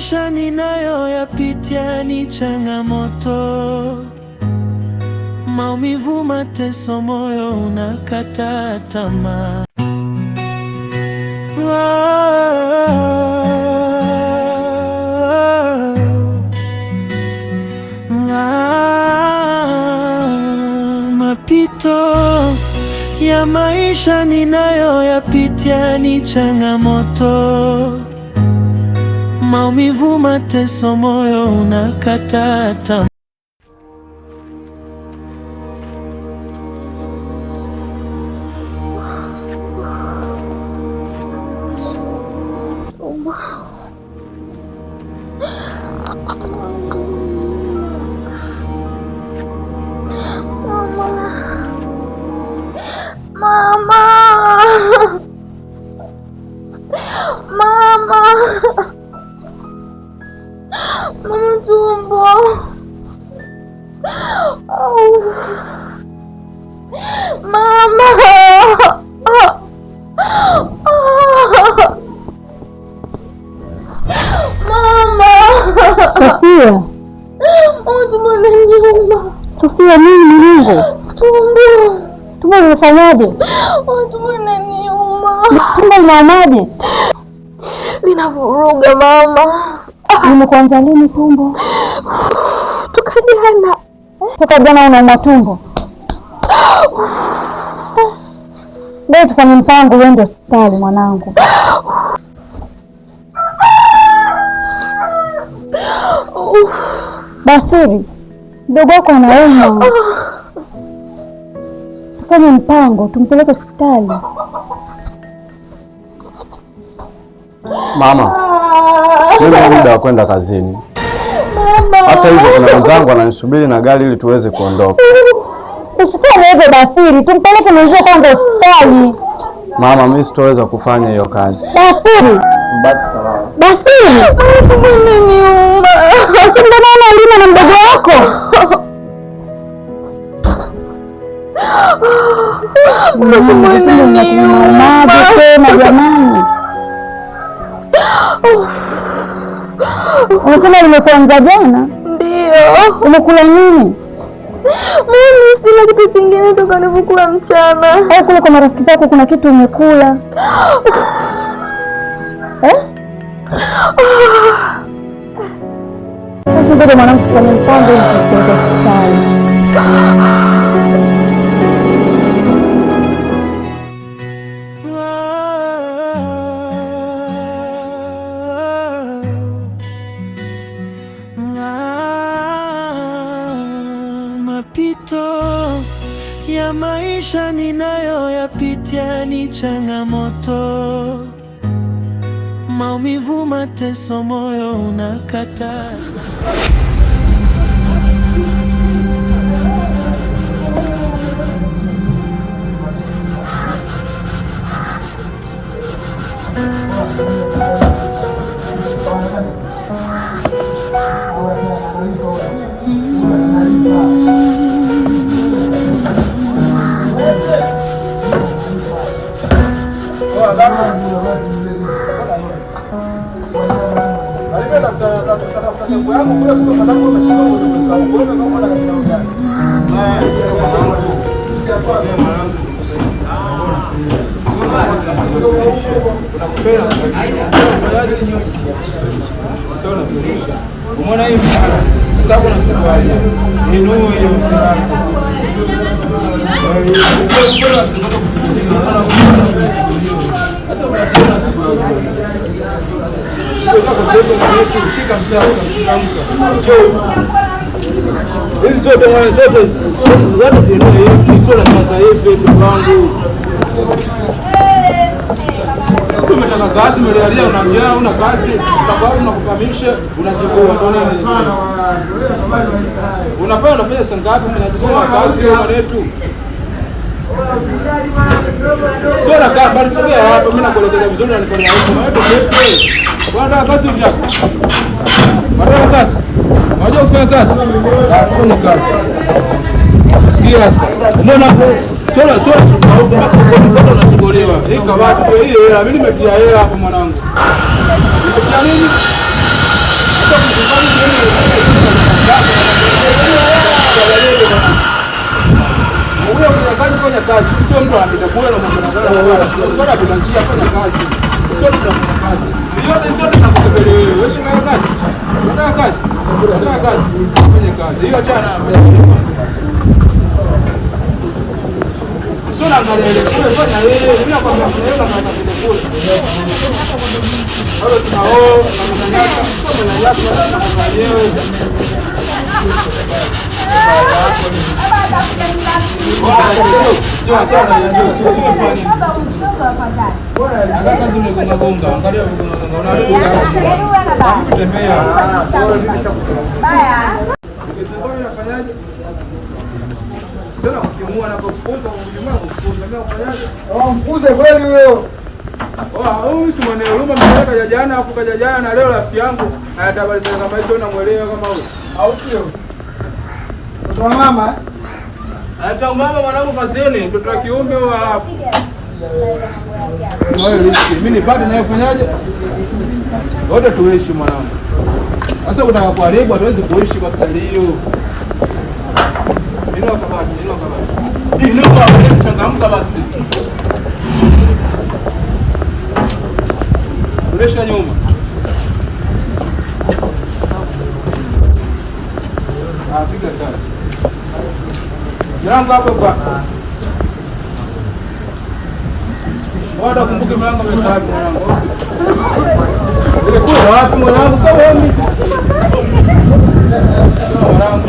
maisha ninayoyapitia ni changamoto, maumivu, mateso, moyo unakata tamaa. Mapito ya maisha ninayoyapitia ni changamoto, maumivu, mateso, moyo unakata tamaa. Mama tumbo. Mama. Sofia. Sofia, nini mlingo? Tumbo. Tumbo unafanyaje? Tumbo inaniuma. Tumbo inaamaje? Linavuruga mama. Nimekuanza lini tumbo? Toka jana unauma tumbo? Leo tufanye mpango uende hospitali mwanangu. Basiri, mdogo wako anauma. Tufanye mpango tumpeleke hospitali. Mama, mimi muda wa kwenda kazini. Hata hivyo kuna wenzangu wananisubiri na gari ili tuweze kuondoka. Usifanye hivyo Basiri, tumpeleke mwenzie kwanza hospitali. Mama, mimi sitoweza kufanya hiyo kazi. Basiri. Mbaki salama. Basiri. Ndio maana ulima na mdogo wako. Mama, tena jamani. Unasema nimekuanza jana? Ndio. Umekula nini? Mimi sina kitu kingine toka nilipokula mchana. Au kule kwa marafiki zako kuna kitu umekula? Sasa ndio mwanangu kufanya mpango wa kwenda hospitali. Mapito ya maisha ninayoyapitia ni changamoto, maumivu, mateso, moyo unakata. Umeona hivi sababu nasema ni nuru ile msirako. Sasa unasema shika msako hizi zote zote zinao sasa hivi wangu umetaka kazi mlialia unajaa una kazi utakuwa unakukamisha unachukua ndo nini unafanya sangapi unachukua kazi ya mwanetu sio na kazi bali sio hapa mimi nakuelekeza vizuri na niko na huko mwanetu vipi bwana kazi unataka unataka kazi unajua kufanya kazi hakuna kazi sikia sasa umeona Sio unasuguliwa. Hii kabati kwa hii hela, mimi nimetia hela hapo mwanangu. Nimetia nini? mtu anapita kule na soda bila njia fanya kazi. Soda tunafanya kazi. Yote sote tunakubele wewe. Wewe unataka kazi? Unataka kazi? Unataka kazi? Fanya kazi. Hiyo achana. Soda angalia ile kule fanya wewe. Mimi nakwambia kuna yule anapita kule. Hapo tunao na manyaka. Kama na yako na wewe. Mfuze kweli huyo. Huyu si mwenye huruma mmeleka jana afu kaja jana na leo rafiki yangu anatabaliza kama hicho na muelewa kama huyo. Au sio? Mtoto wa mama? Hata mama mwanangu kazini, mtoto wa kiume huyo alafu. Wewe riski, mimi nipate naye fanyaje? Wote tuishi mwanangu. Sasa unataka kuharibu hatuwezi kuishi kwa staili hiyo. Nino kabati. Nino kabati, changamka basi. Uresha nyuma. Piga sasa. Mlango hapo kwa. Bado kumbuke mlango mtaani mwanangu. Ile kule wapi mwanangu sawa mimi? Sawa mwanangu.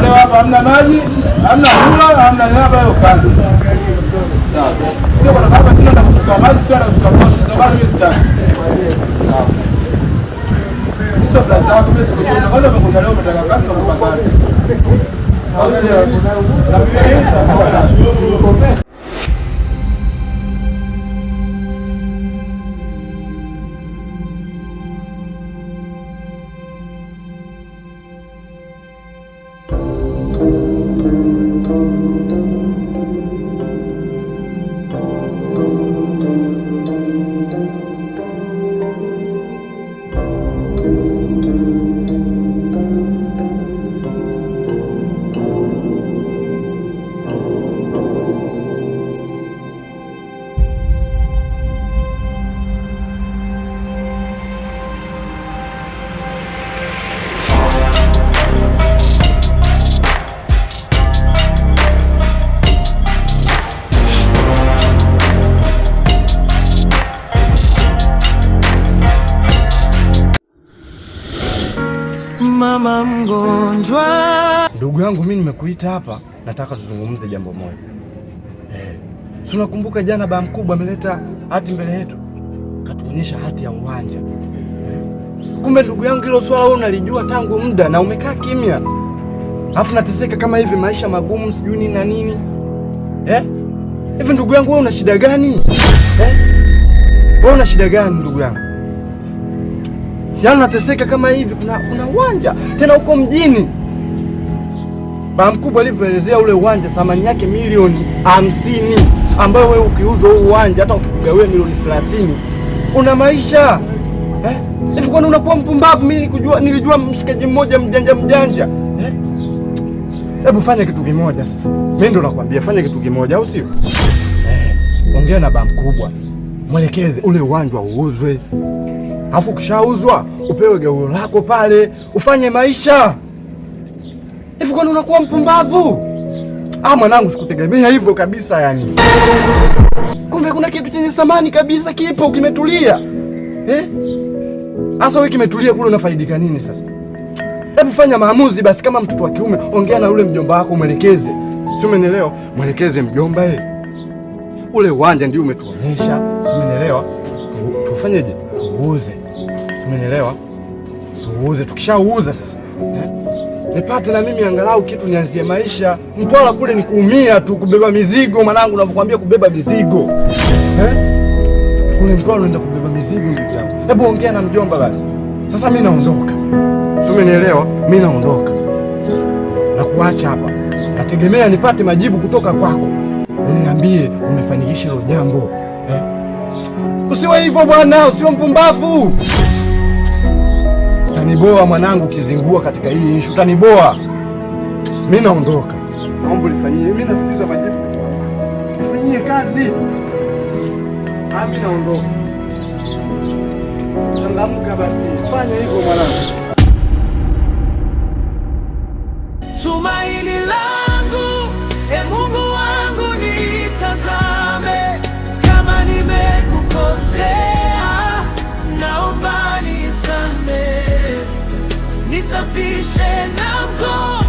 Leo hapa hamna maji, hamna kula, hamna nyama hiyo kazi. Sawa. Sio bwana kama sina kuchukua maji, sio na kuchukua moto, sababu mimi sitaki. Sawa. Sio plaza yako mimi sikuona. Kwanza umekuja leo umetaka kazi na kupanga kazi. Mama mgonjwa. Ndugu yangu mimi nimekuita hapa, nataka tuzungumze jambo moja. Si unakumbuka jana baba mkubwa ameleta hati mbele yetu? Katuonyesha hati ya uwanja. Kumbe ndugu yangu hilo swala wewe unalijua tangu muda na umekaa kimya. Alafu nateseka kama hivi, maisha magumu sijui nini na nini. Hivi ndugu yangu wewe una shida gani? Wewe una shida gani ndugu yangu? Yaani nateseka kama hivi, kuna uwanja tena huko mjini. Baba mkubwa alivyoelezea ule uwanja thamani yake milioni 50, ambayo wewe ukiuzwa huu uwanja hata ukigawia milioni 30 una maisha. Hivi kwani unakuwa mpumbavu? Mimi nilijua mshikaji mmoja mjanja. Hebu fanya kitu kimoja sasa. Mimi ndo nakwambia fanya kitu kimoja, au sio? Ongea na baba mkubwa. Mwelekeze ule uwanja uuzwe. Alafu kishauzwa upewe gawio lako pale, ufanye maisha. Hivi kwani unakuwa mpumbavu? Mwanangu sikutegemea hivyo kabisa yani. Kumbe kuna kitu chenye thamani kabisa kipo kimetulia. Asa wewe kimetulia kule unafaidika nini sasa? Hebu fanya maamuzi basi kama mtoto wa kiume, ongea na ule mjomba wako mwelekeze. Si umeelewa? Mwelekeze mjomba ule uwanja ndio umetuonyesha. Si umeelewa? Tufanyeje? Tuuze. Umeelewa? Tuuze. Tukishauza sasa nipate na mimi angalau kitu nianzie maisha. Mtwala kule ni kuumia tu, kubeba mizigo mwanangu, ninavyokuambia kubeba mizigo. Kule Mtwala unaenda kubeba mizigo ndugu yangu. Hebu ongea na mjomba basi. Sasa mimi naondoka. Umenielewa? Mimi naondoka. Na kuacha hapa. Nategemea nipate majibu kutoka kwako. Niambie umefanikisha hilo jambo. Usiwe hivyo bwana, usiwe mpumbavu. Utaniboa mwanangu, kizingua katika hii issue utaniboa. Mimi naondoka. naomba lifanyie. Mimi nasikiza majibu, lifanyie kazi. Mimi naondoka. Changamka basi, fanya hivyo mwanangu. Tumaini langu, Mungu wangu, nitazame. Kama nimekukosea, naomba nisamehe, nisafishe na mkono